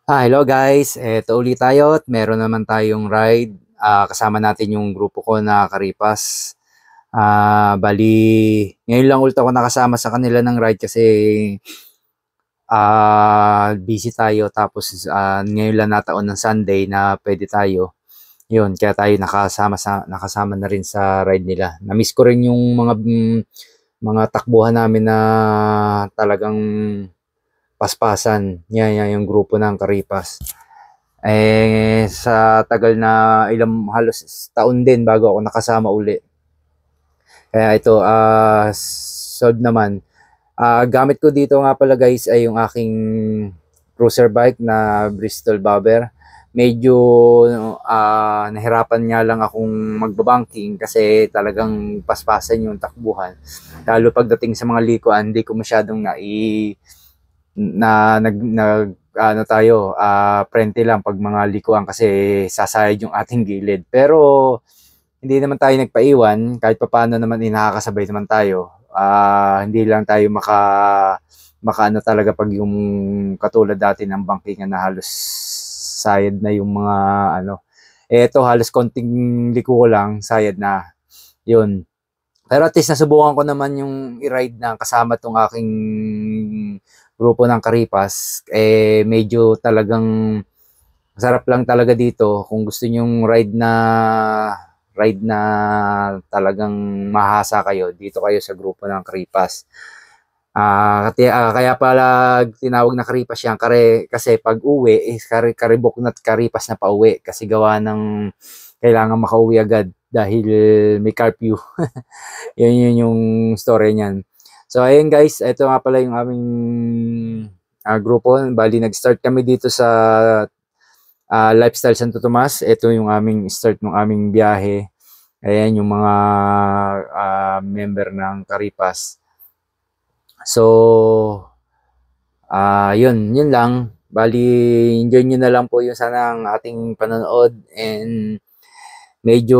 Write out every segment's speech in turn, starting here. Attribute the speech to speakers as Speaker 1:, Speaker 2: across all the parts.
Speaker 1: Hello guys. Eto ulit tayo at meron naman tayong ride. Kasama natin yung grupo ko na Karipas. Bali, ngayon lang ulit ako nakasama sa kanila ng ride kasi busy tayo. Tapos ngayon lang nataon ng Sunday na pwede tayo. Yun, kaya tayo nakasama na rin sa ride nila. Na-miss ko rin yung mga takbuhan namin na talagang paspasan. Yan yung grupo ng Karipas. Sa tagal na halos taon din bago ako nakasama uli. Kaya ito, solved naman. Gamit ko dito nga pala guys ay yung aking cruiser bike na Bristol Bobber. Medyo nahirapan nga lang akong magbabanking kasi talagang paspasan yung takbuhan. Lalo pagdating sa mga likuan, hindi ko masyadong ano tayo, prente lang pag mga likuan kasi sasayad yung ating gilid. Pero hindi naman tayo nagpaiwan, kahit papaano naman nakakasabay naman tayo. Hindi lang tayo makaano talaga pag yung katulad dati ng bangkingan na halos sayad na yung mga ano. Ito halos konting liko lang, sayad na. Yun. Pero at least nasubukan ko naman yung i-ride na kasama tong aking grupo ng Karipas. Medyo talagang masarap lang talaga dito. Kung gusto nyong ride na talagang mahasa kayo, dito kayo sa grupo ng Karipas. Kaya pala tinawag na Karipas yan kasi pag uwi, karibok na Karipas na pauwi kasi gawa ng kailangan makauwi agad dahil may curfew. yun yung story niyan. So ayun guys, ito nga pala yung aming grupo. Bali nag-start kami dito sa Lifestyle Santo Tomas. Ito yung aming start ng aming biyahe. Ayan yung mga member ng Karipas. So yun lang. Bali enjoy nyo na lang po yung sana ang ating panonood, and medyo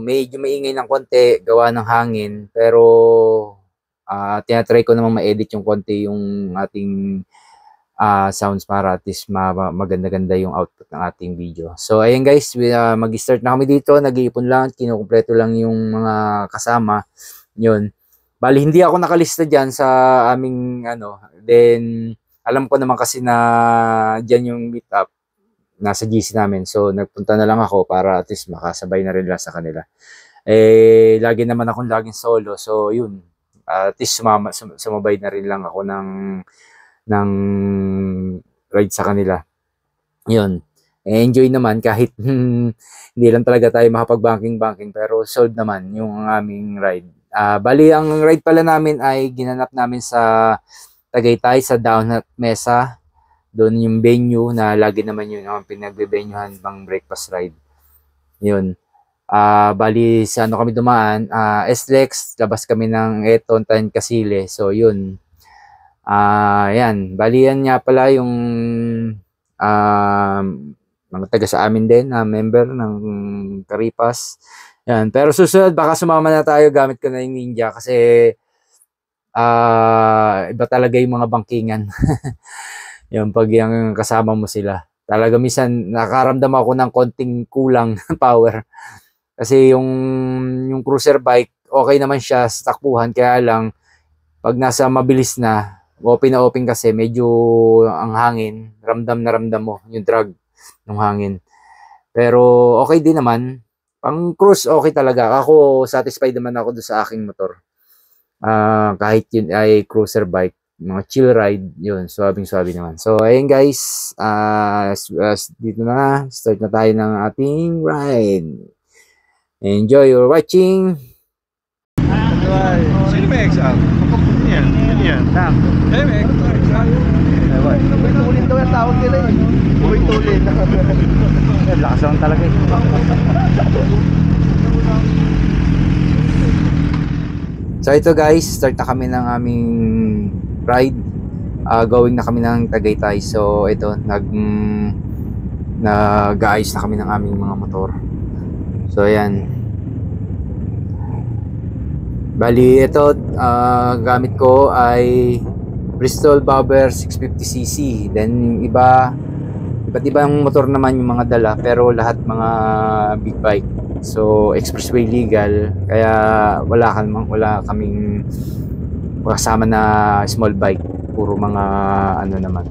Speaker 1: maingay ng konti gawa ng hangin, pero tinatry ko namang ma-edit yung konti yung ating sounds para at least maganda-ganda yung output ng ating video. So ayun guys, mag-start na kami dito, nag-iipon lang, kinukumpleto lang yung mga kasama. Yun. Bali hindi ako nakalista diyan sa aming then alam ko naman kasi na diyan yung meet up nasa GC namin. So nagpunta na lang ako para at least makasabay na rin lang sa kanila. Lagi naman akong laging solo. So yun. At least sumabay na rin lang ako ng ride sa kanila. Yun. Enjoy naman kahit hindi lang talaga tayo makapag-banking pero solved naman yung aming ride. Bali ang ride pala namin ay ginanap namin sa Tagaytay sa Down at Mesa. Doon yung venue na lagi naman yun ang pinagbe-venuehan pang breakfast ride. Yun. Bali sa kami dumaan, SLEX, labas kami ng Eton Tan Casile. So yun. Yan. Bali yan nga pala yung mga taga sa amin din na member ng Karipas. Yan. Pero susunod, baka sumama na tayo, gamit ko na yung Ninja kasi iba talaga yung mga bangkingan. Yung pag yung kasama mo sila. Talaga minsan nakaramdam ako ng konting kulang power. Kasi yung cruiser bike, okay naman siya sa takbuhan, kaya lang pag nasa mabilis na open kasi medyo ang hangin, ramdam na ramdam mo yung drag ng hangin. Pero okay din naman. Pang cruise, okay talaga. Ako, satisfied naman ako doon sa aking motor. Kahit yun ay cruiser bike, mga chill ride, yun, swabing-swabe naman. So, ayun guys, dito na, start na tayo ng ating ride. Enjoy your watching!
Speaker 2: Sino may exam? Yan. Eh, may exam.
Speaker 3: Tulin daw yung tawag nila eh. Tulin.
Speaker 1: Lakas lang talaga eh. So ito guys, start na kami ng aming ride. Going na kami ng Tagaytay. So ito, nag-aayos na kami ng aming mga motor. So ayan. Bali ito, gamit ko ay Bristol Bobber 650cc. Then yung iba Iba't ibang motor naman yung mga dala, pero lahat mga big bike. So expressway legal, kaya wala kaming kasama na small bike, puro mga ano naman.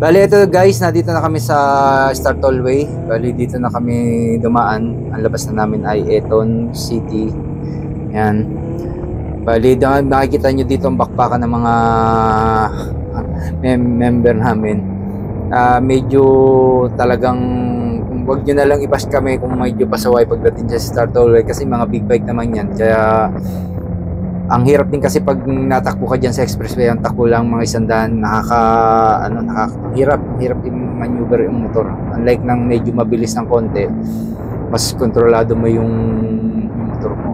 Speaker 1: Bali ito guys, nandito na kami sa Star Tollway. Bali dito na kami dumaan. Ang labas na namin ay Eton City. Yan. Bali makikita nyo dito ang bakbakan ng mga member namin. Medyo talagang wag nyo na lang ipas kami kung medyo pasaway pagdating sa Star Tollway kasi mga big bike naman yan. Kaya ang hirap din kasi pag natakbo ka dyan sa expressway, ang takbo lang mga 100, hirap din maneuver yung motor. Unlike nang medyo mabilis ng konti, mas kontrolado mo yung motor mo.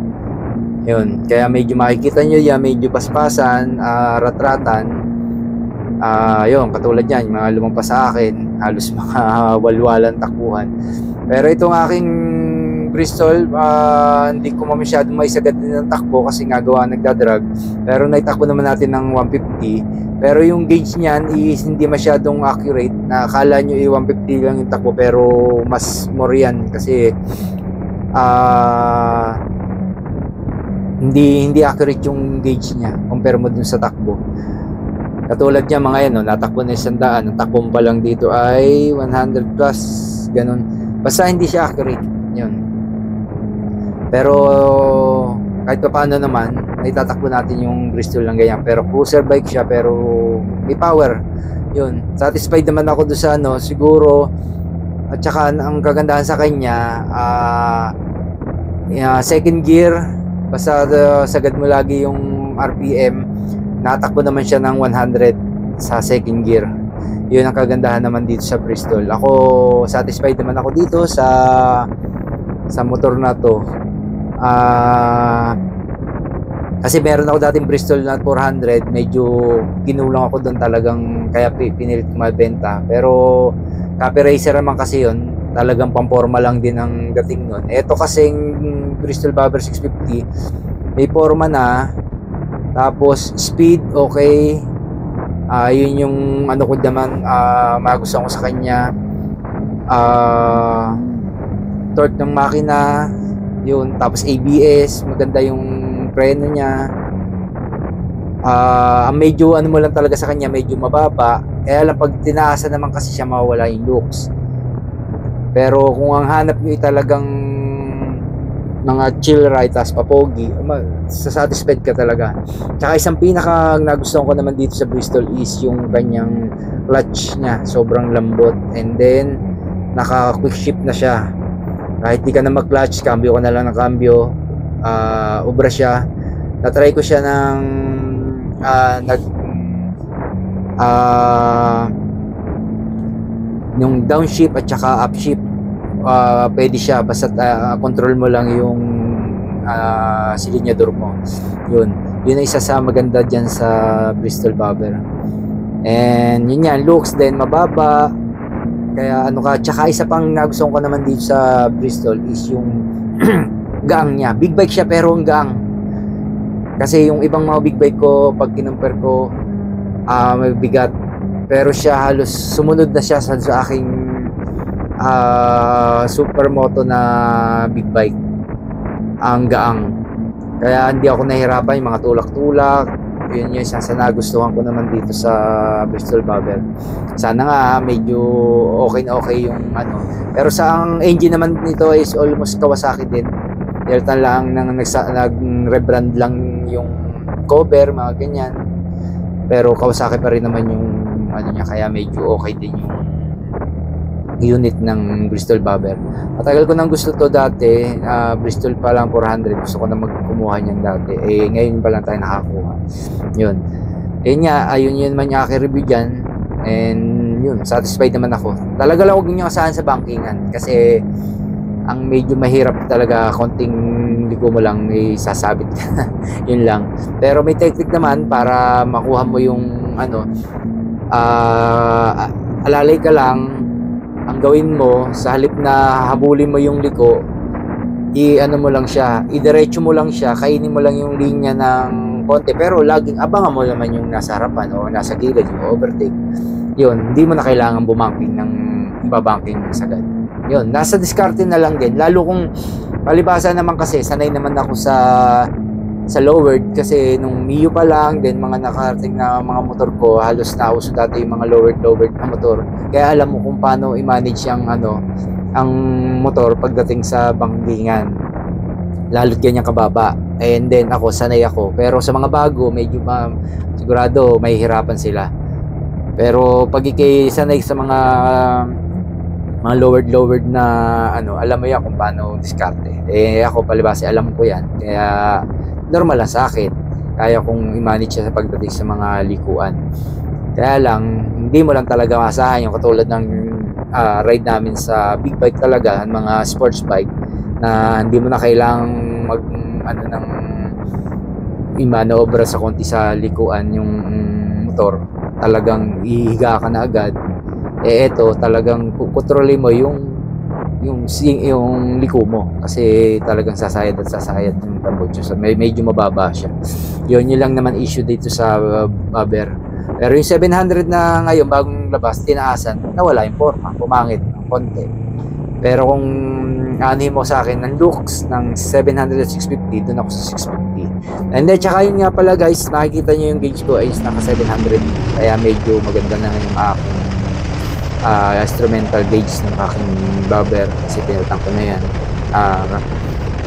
Speaker 1: Yun, kaya medyo makikita nyo yan, medyo paspasan, ratratan. Yun, katulad yan, yung mga lumampas sa akin, halos mga walwalan takbuhan. Pero itong aking Bristol, hindi ko masyadong maisagad din ng takbo kasi nga gawa nagdadrag, pero naitakbo naman natin ng 150. Pero yung gauge niyan is hindi masyadong accurate. Nakakala nyo 150 lang yung takbo, pero mas more yan kasi hindi accurate yung gauge niya compare mo dun sa takbo. Katulad niya mga yan, no, natakbo na 100, ang takbo pa lang dito ay 100 plus, ganun. Basta hindi siya accurate, yun. Pero kahit pa paano naman, naitatakbo natin yung Bristol lang ganyan. Pero cruiser bike siya, pero may power. Yun, satisfied naman ako doon sa ano, siguro. At saka ang kagandahan sa kanya, second gear, basta sagad mo lagi yung RPM, natakbo naman siya ng 100 sa second gear. Yun ang kagandahan naman dito sa Bristol. Ako, satisfied naman ako dito sa motor na to. Kasi meron ako dating Bristol na 400, medyo kinulang ako doon talagang, kaya pinilit ko mabenta. Pero copy racer naman kasi yun, talagang pamporma lang din ang dating nun. Ito kasing Bristol Bobber 650, may forma na, tapos speed okay. Yun yung ano ko naman, magustuhan ko sa kanya. Torque ng makina, yun, tapos ABS, maganda yung preno niya. Ang medyo ano mo lang talaga sa kanya, medyo mababa, kaya lang pag tinaasan naman kasi siya, mawawala yung looks. Pero kung ang hanap nyo ay talagang mga chill ride tas papogi, satisfied ka talaga. Tsaka isang pinaka nagustuhan ko naman dito sa Bristol is yung kanyang clutch niya, sobrang lambot, and then naka quick shift na siya. Kahit di ka na mag-clutch, cambio ka na lang ng cambio, obra siya. Na-try ko siya ng yung downshift at saka upshift. Pwede siya, basta control mo lang yung silinyador mo. Yun ang isa sa maganda dyan sa Bristol Bobber. And yun yan, looks din mababa, kaya ano ka. Tsaka isa pang nagustuhan ko naman dito sa Bristol is yung gaang niya. Big bike siya pero ang gaang. Kasi yung ibang mga big bike ko, pag kinumpare ko, may bigat. Pero siya halos sumunod na siya sa aking supermoto na big bike. Ang gaang. Kaya hindi ako nahirapan yung mga tulak-tulak. Yun yung isa sa nagustuhan ko naman dito sa Bristol Bobber. Sana nga medyo okay na okay yung ano. Pero sa ang engine naman nito is almost Kawasaki din. Delta lang nag-rebrand lang yung cover, mga ganyan. Pero Kawasaki pa rin naman yung ano niya, kaya medyo okay din yung unit ng Bristol Bobber. Matagal ko nang gusto to dati, Bristol pa lang 400, gusto ko na magkumuha niyan dati. Ngayon pa lang tayo nakakuha. Yun. Ayun yun man yung aking review dyan. And yun, satisfied naman ako. Talaga lang huwag niyo asahan sa bankingan. Kasi ang medyo mahirap talaga, konting liko mo lang sasabit ka. Yun lang. Pero may technique naman para makuha mo yung ano, alalay ka lang. Ang gawin mo, sa halip na habulin mo yung liko, i-ano mo lang siya, idiretso mo lang siya, kainin mo lang yung linya ng konti, pero laging abangan mo naman yung nasa harapan o nasa gilid, yung overtake. Yun, hindi mo na kailangan bumangking ng ibabangking sagad. Yun, nasa diskarte na lang din. Lalo kung palibasa naman kasi, sanay naman ako sa lowered, kasi nung Mio pa lang, then mga nakarating na mga motor ko, halos nauso dati yung mga lowered na motor. Kaya alam mo kung paano i-manage ang ang motor pagdating sa bangkingan. Lalo't ganyan kababa. And then ako, sanay ako. Pero sa mga bago, medyo sigurado may hirapan sila. Pero pag ikay sanay sa mga lowered na alam mo yan kung paano diskarte. Ako palibasa, alam ko yan. Kaya normal lang sa akin. Kaya kong i-manage siya sa pagdating sa mga likuan. Kaya lang, hindi mo lang talaga masahan yung katulad ng ride namin sa big bike talaga, mga sports bike, na hindi mo na kailangang i-manobra sa konti sa likuan yung motor. Talagang ihiga ka na agad. Eto, talagang kontrolin mo yung liko mo, kasi talagang sasayad yung tambutso. So, medyo mababa siya. Yun lang naman issue dito sa Bobber. Pero yung 700 na ngayon bagong labas, tinaasan, nawala yung forma, pumangit ng konti. Pero kung anuhin mo sa akin ng looks ng 700 at 650, doon ako sa 650. And then tsaka yun nga pala guys, makikita nyo yung gauge ko ay naka 700, kaya medyo maganda na yung aking instrumental gauge ng aking Bobber, kasi pinalitan ko na yan.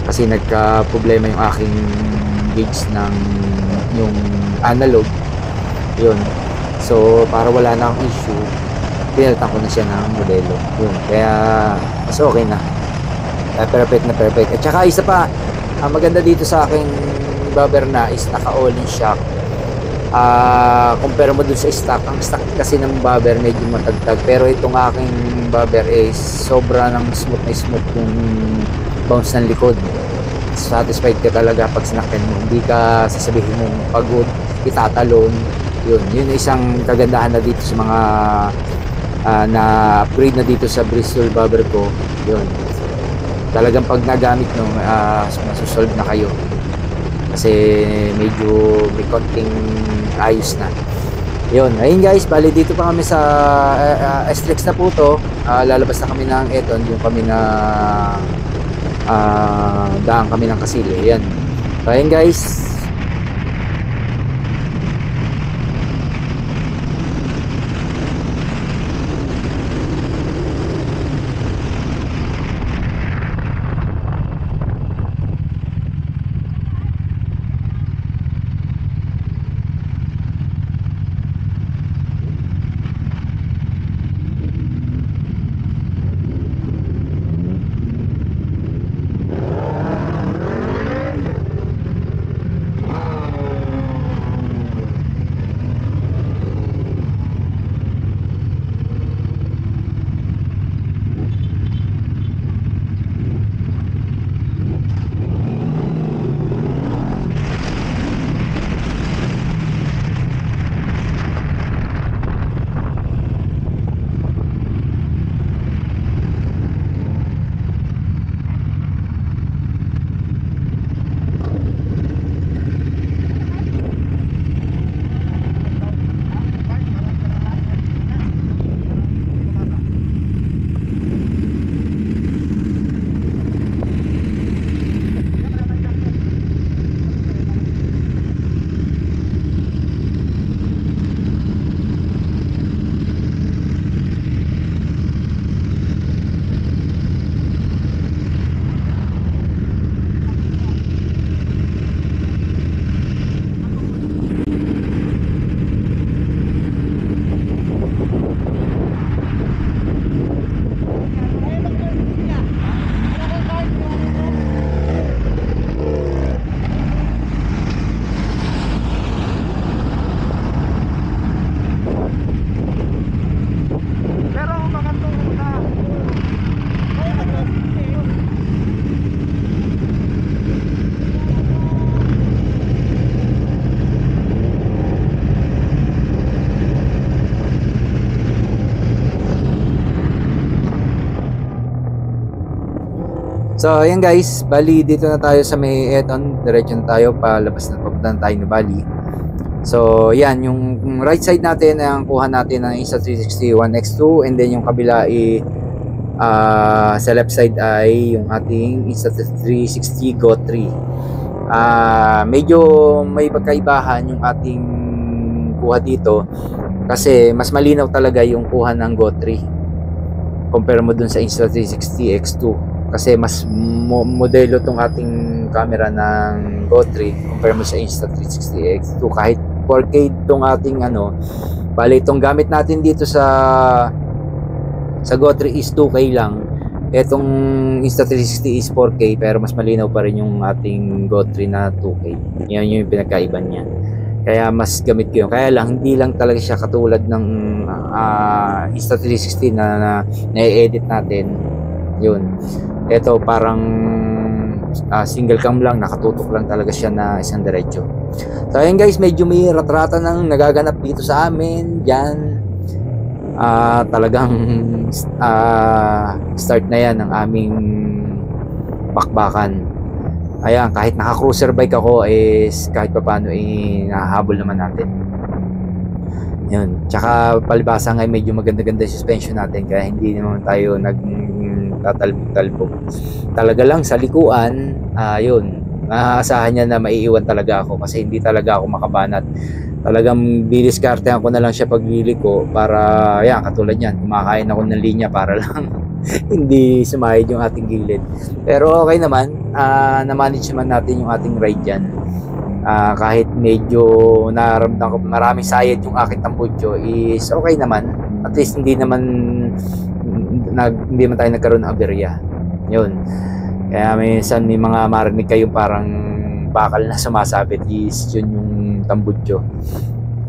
Speaker 1: Kasi nagka-problema yung aking gauge ng yung analog. Yun. So, para wala na akong issue, pinalitan ko na siya ng modelo. Yun. Kaya, mas okay na. Perfect na perfect. At saka isa pa, maganda dito sa aking Bobber na is naka all-in shock. compare mo dun sa stock, ang stock kasi ng bobber medyo matagtag, pero itong aking bobber is sobra ng smooth na smooth yung bounce ng likod. Satisfied ka talaga pag sinakyan mo, hindi ka sasabihin mong pagod, itatalon. Yun isang kagandahan na dito sa mga na upgrade na dito sa Bristol bobber ko. Yun, talagang pag nagamit no, masusolve na kayo kasi medyo may konting ayos na. Yun, ayun guys, bali dito pa kami sa SLEX na po to. Lalabas na kami ng Eton, yung kami na daan kami ng Kasili. Yan, ayun guys. So ayan guys, bali dito na tayo sa may Eton, diretso na tayo, palabas na, papunta na tayo na Bali. So yan, yung right side natin ang kuha natin ng Insta360 One X2, and then yung kabila sa left side ay yung ating Insta360 Go 3. Medyo may pagkaibahan yung ating kuha dito kasi mas malinaw talaga yung kuha ng Go 3 compare mo dun sa Insta360 X2. Kasi mas modelo tong ating camera ng Go 3 compare mo sa Insta360 X2. Kahit 4K tong ating bali itong gamit natin dito sa Go 3 is 2K lang. Etong Insta360 is 4K pero mas malinaw pa rin yung ating Go 3 na 2K. Yan yung pinagkaiba niya. Kaya mas gamit ko yun. Kaya lang hindi lang talaga siya katulad ng Insta360 na na-edit natin. Yun. Ito parang single cam lang, nakatutok lang talaga siya na isang diretso. So ayun guys, medyo may ratrata nang nagaganap dito sa amin diyan. Talagang start na yan ng aming bakbakan. Ayan, kahit naka cruiser bike ako is kahit papaano nahahabol naman natin. Yun. Tsaka palibasa nga medyo maganda-ganda yung suspension natin kaya hindi naman tayo tatalbog-talbog. Talaga lang sa likuan, yun, maaasahan niya na maiiwan talaga ako kasi hindi talaga ako makabanat. Talagang diniskartehan ko na lang siya pagliliko para, yan, katulad yan, kumakain ako ng linya para lang hindi sumahid yung ating gilid. Pero okay naman, na-manage naman natin yung ating ride dyan. Kahit medyo naramdaman ko maraming sayad yung aking tambutso is okay naman. At least hindi man tayo nagkaroon ng aberya. Yun. Kaya minsan may mga marinig kayo parang bakal na sumasabit is yun yung tambutso.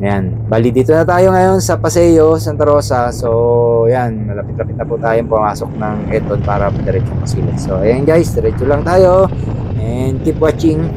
Speaker 1: Ayan, bali dito na tayo ngayon sa Paseo Santa Rosa. So, ayan, malapit-lapit na po tayong pumasok ng Eton para diretso Masilan. So, ayan guys, diretso lang tayo and keep watching.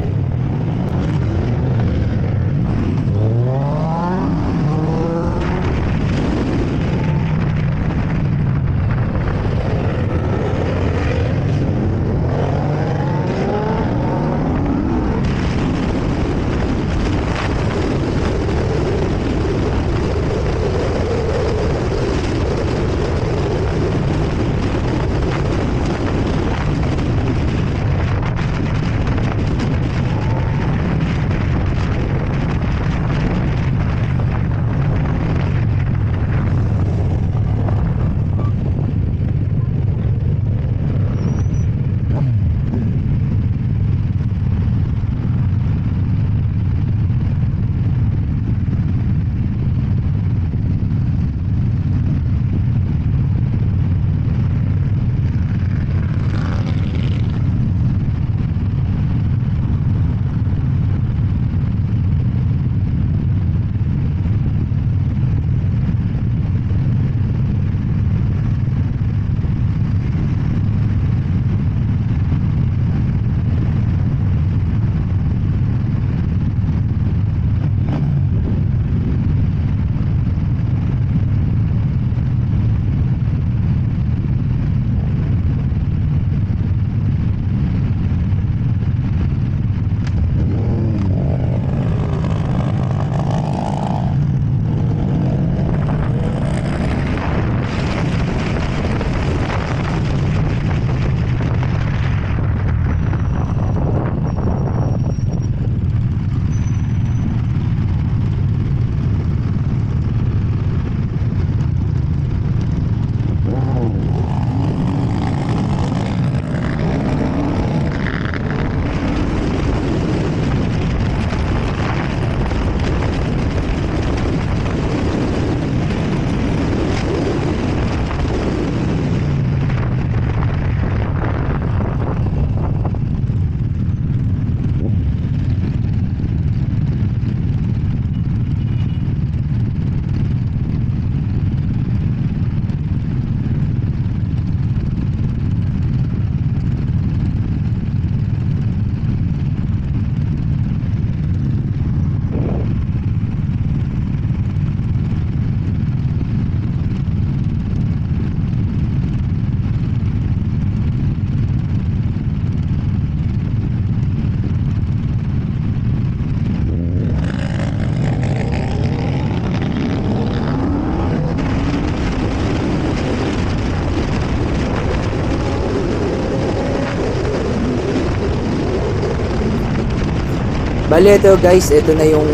Speaker 1: Bali ito guys, ito na yung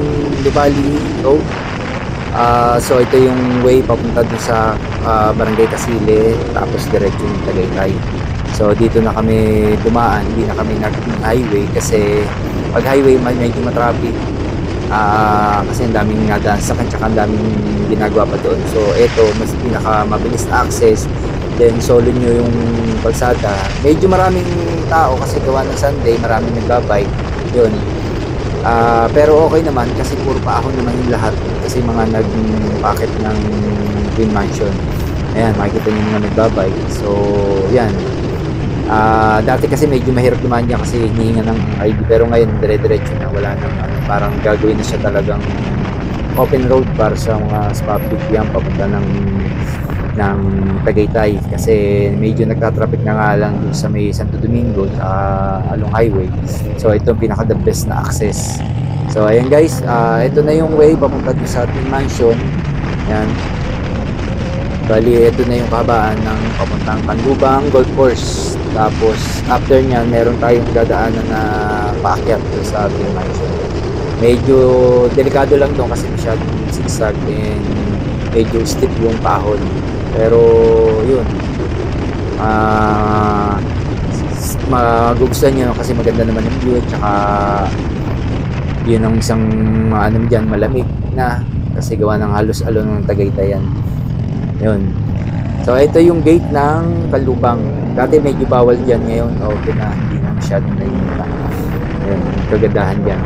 Speaker 1: Lubali Road. So ito yung way papunta dun sa Barangay Casile, tapos diretso yung Tagaytay. So dito na kami dumaan, hindi na kami nag-highway kasi pag highway medyo matraffic. Kasi ang daming nadaan sa kanya, ang daming ginagawa pa doon. So ito, mas pinakamabilis na access. Then solo nyo yung pagsada. Medyo maraming tao kasi gawa ng Sunday, maraming nagbabike. Yun. Pero okay naman kasi puro pa ako naman yung lahat kasi mga nag-packet ng Green Mansion. Ayan, makikita nyo mga nagbabike. So, yan. Dati kasi medyo mahirap dumaan dyan kasi hinihinga ng ID, pero ngayon dire-diretso na, wala nang parang gagawin na siya talagang open road para sa mga public yan papunta ng Tagaytay kasi medyo nagtatraffic na nga lang dun sa may Santo Domingo along highway. So ito yung pinaka the best na access. So ayan guys, ito na yung way papunta dun sa ating mansion. Yan. Bali ito na yung kahabaan ng papuntang Canlubang Golf Course. Tapos after nyan meron tayong dadaanan na paakyat dun sa ating mansion. Medyo delikado lang doon kasi masyadong zigzag and medyo steep yung pahon. Pero yun, magugustuhan nyo kasi maganda naman yung view, tsaka yun ang isang ano dyan, malamig na kasi gawa ng halos alon ng Tagaytay yan. Yun. So ito yung gate ng Canlubang. Dati medyo bawal dyan, ngayon okay na, hindi na masyadong naiinita. Yun, kagandahan dyan.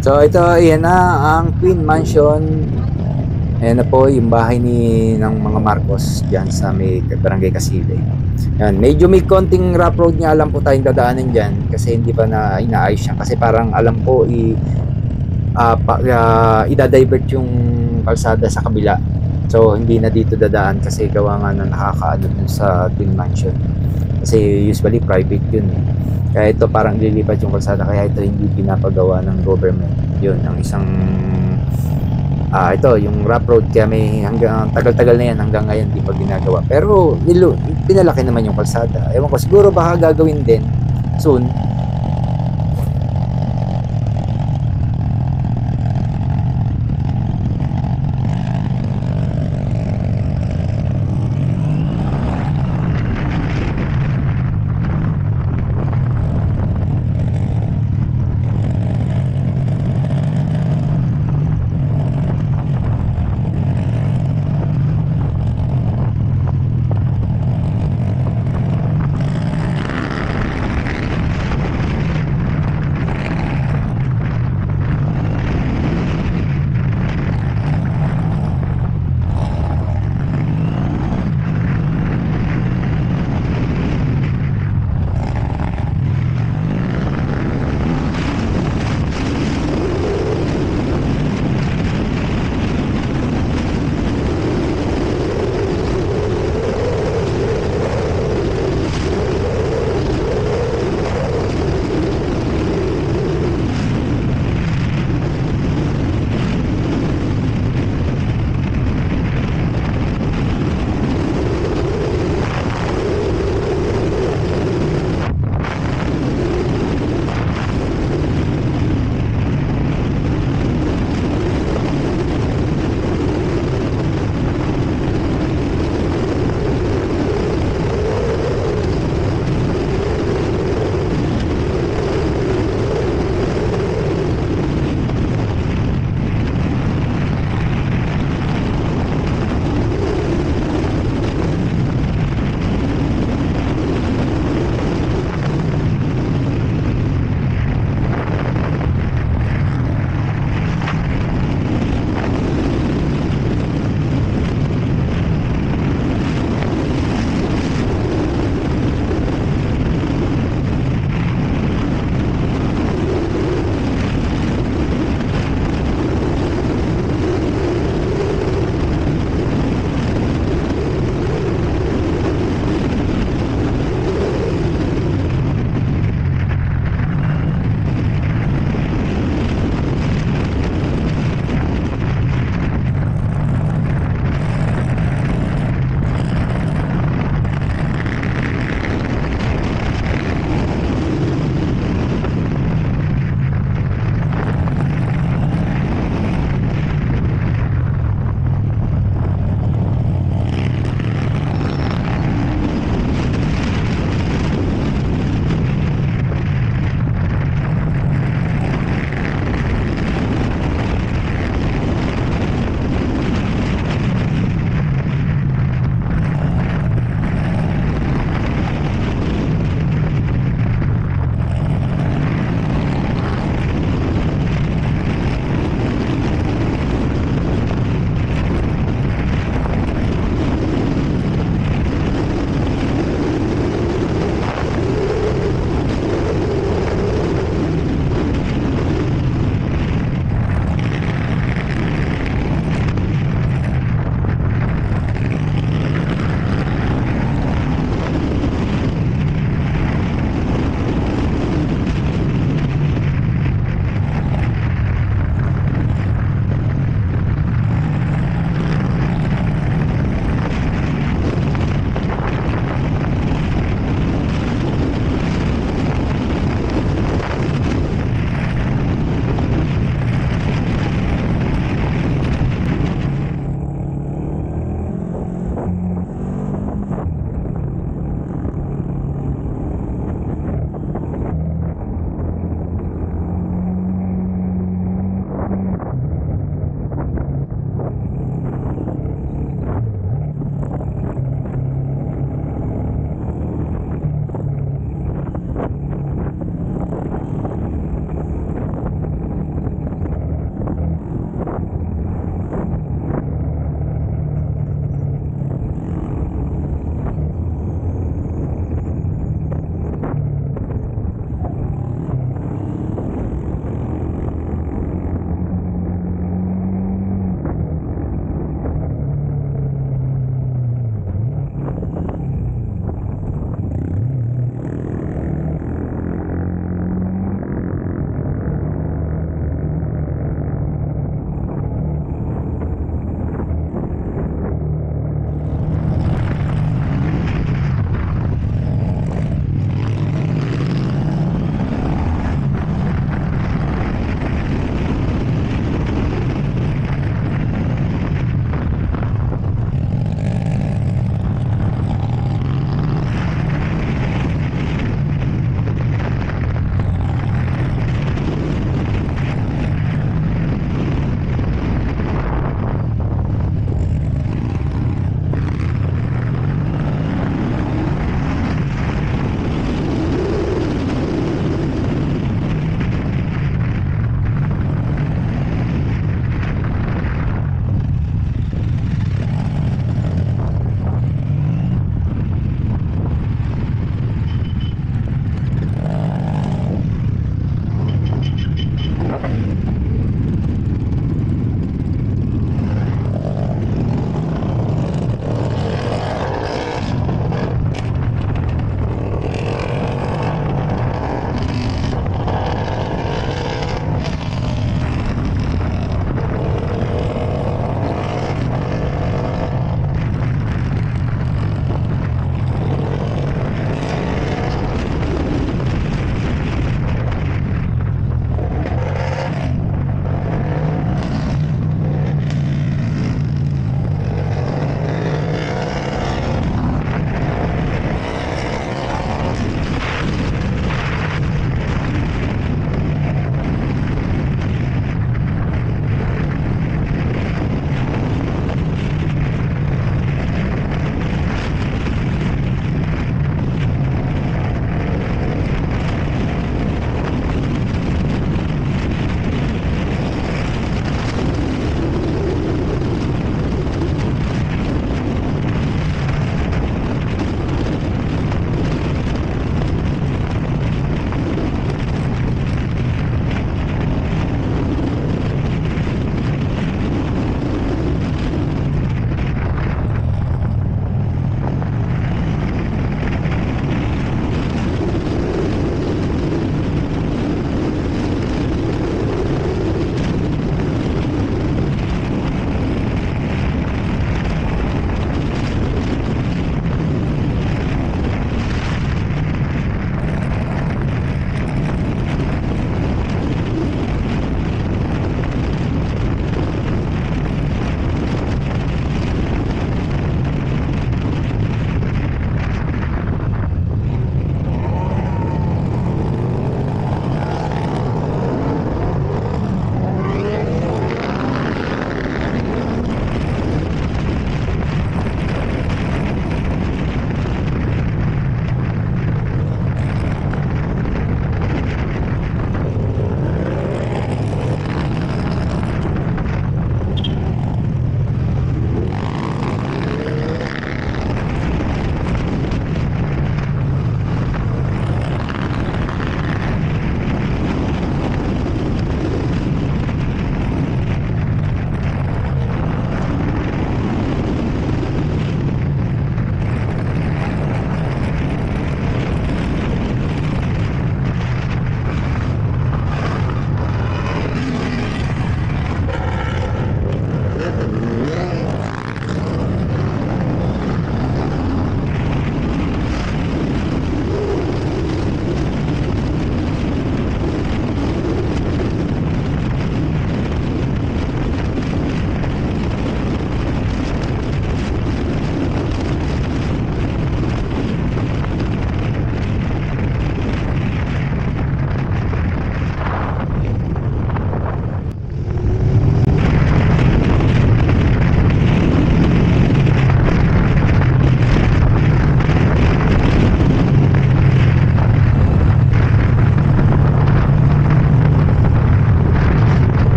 Speaker 1: So ito, ayan na ang Queen Mansion. Ayan na po yung bahay ng mga Marcos diyan sa may Barangay Casile. Yan, medyo may konting rough road nga alam po tayong dadaanan diyan kasi hindi pa na inaayos yan kasi parang alam ko idadivert yung kalsada sa kabila. So hindi na dito dadaan kasi gawa nga na nakakaano dun sa Queen Mansion. Kasi usually private yun eh. Kaya ito parang lilipat yung kalsada kaya ito hindi pinapagawa ng government. Yun ang isang ito yung rough road kaya may hanggang tagal-tagal na yan hanggang ngayon di pa ginagawa. Pero pinalaki naman yung kalsada. Ewan ko siguro baka gagawin din soon.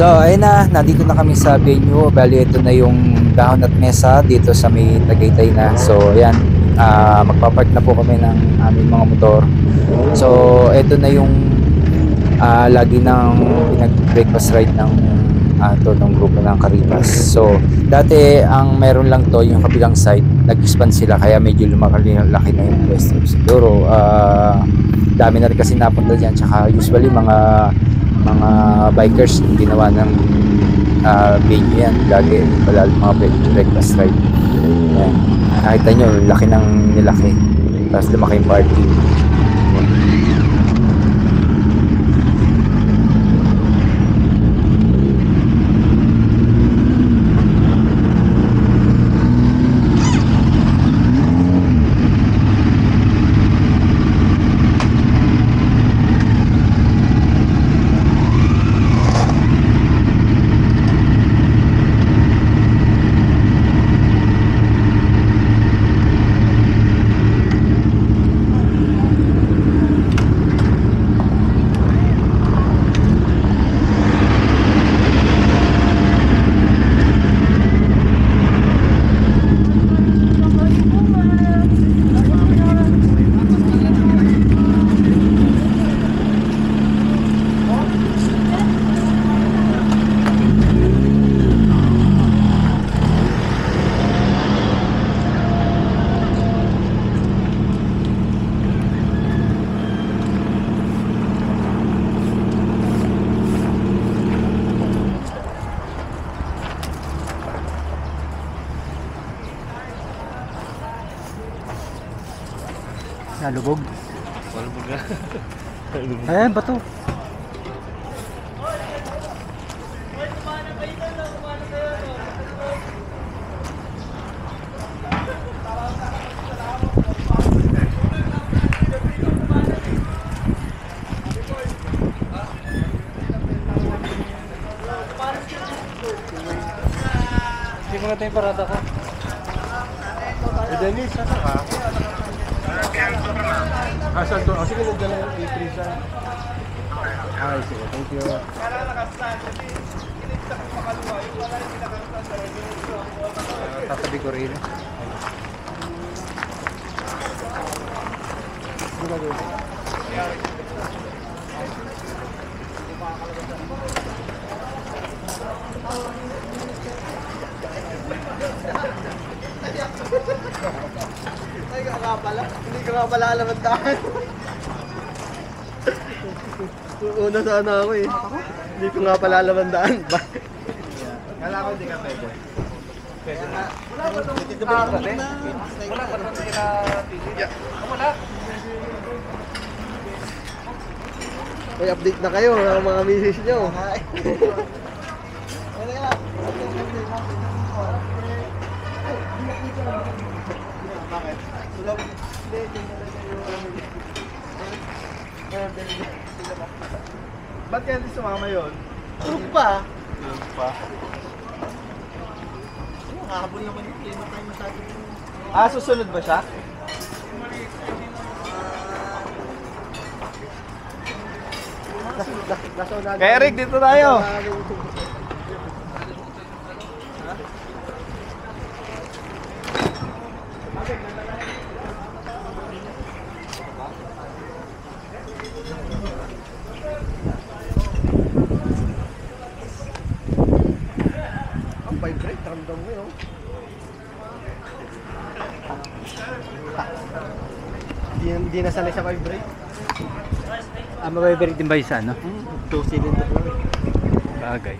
Speaker 1: So, ayun na, nandito na kami sa venue. Bali, ito na yung dahon at mesa dito sa may Tagaytay na. So, ayan, magpapark na po kami ng aming mga motor. So, ito na yung lagi ng pinag-breakfast ride ng ng grupo ng Caritas. So, dati ang meron lang to yung kabilang side, nag-expand sila kaya medyo laki na yung pwesto. Siguro, dami na rin kasi napunta dyan. Tsaka usually mga bikers yung ginawa ng venue yan. Lagi, wala mga breakfast ride. Ayan. Nakita nyo, laki ng nilaki. Tapos lumaki yung party.
Speaker 3: Nalubog.
Speaker 2: Malubog na.
Speaker 3: Ayan, bato.
Speaker 2: Hindi mo natin yung parada ko. Dennis, saan ka? Saan to? Sige, nagdala yung A3 saan. Ay, sige, thank you. Tatabi ko rin.
Speaker 3: Ay, ka pala. Hindi ka nga pala alam ang daan. Una sana ako eh. Hindi ko nga pala alam ang daan.
Speaker 2: Kala ko hindi ka pwede. Pwede na. Wala ba itong wala ba itong kinapili? Wala.
Speaker 3: May update na kayo ng mga misis nyo.
Speaker 2: Ba't kaya hindi sumama yun?
Speaker 3: Tulog pa.
Speaker 2: Yung pa.
Speaker 3: Nakahabol naman yung klima tayo masyado.
Speaker 2: Susunod ba siya? Kaya Eric, dito tayo.
Speaker 3: Ang vibrate, ramdam mo yun. Hindi na sanay sa vibrate.
Speaker 4: Mabibirit din ba yung sa ano?
Speaker 3: 2 cylinder lang.
Speaker 4: Bagay.